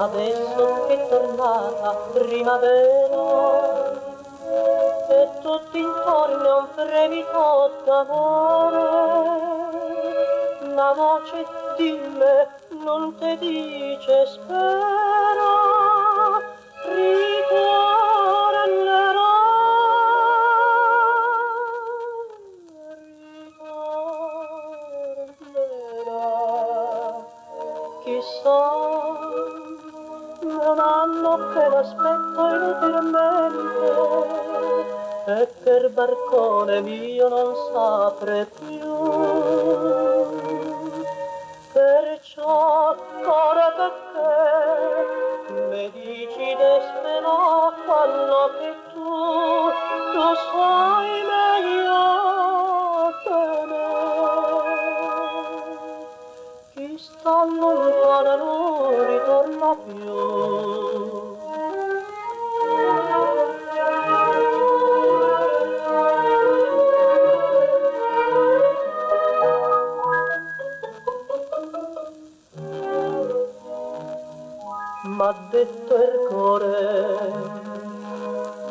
adesso che è tornata primavera e tutto intorno è un fremito d'amore, la voce di me non te dice spera, ritornerà, ritornerà, chissà. Un anno che l'aspetto inutilmente e per barcone mio non s'apre più. Perciò ora perché mi dici despera quello che tu sai meglio di me. Chi sta lontano non ritorna più. M'ha detto il cuore,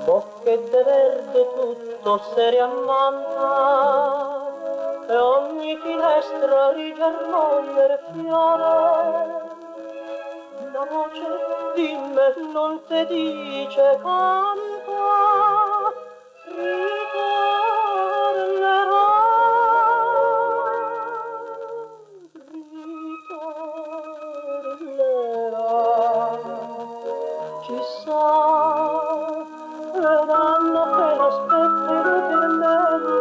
bocche de verde tutto se riammanta e ogni finestra rigermoglia fiore. La voce di me non te dice canta, ritornerà, ritornerà. Chissà, l'anno che l'aspetto inutilmente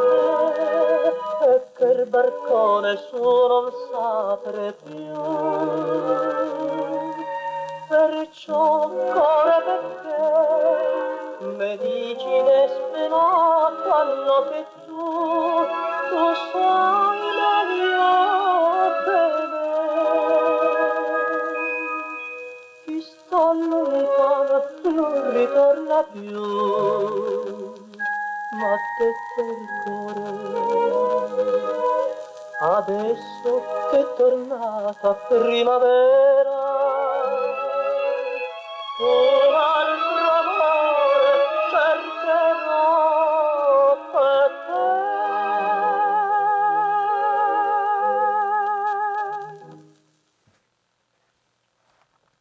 e che il barcone su non s'apre più. Perciò corre perché mi dici despera quello che tu sai meglio di me. Chi sta lontano non ritorna più, m'ha detto il cuore. Adesso che è tornata primavera, un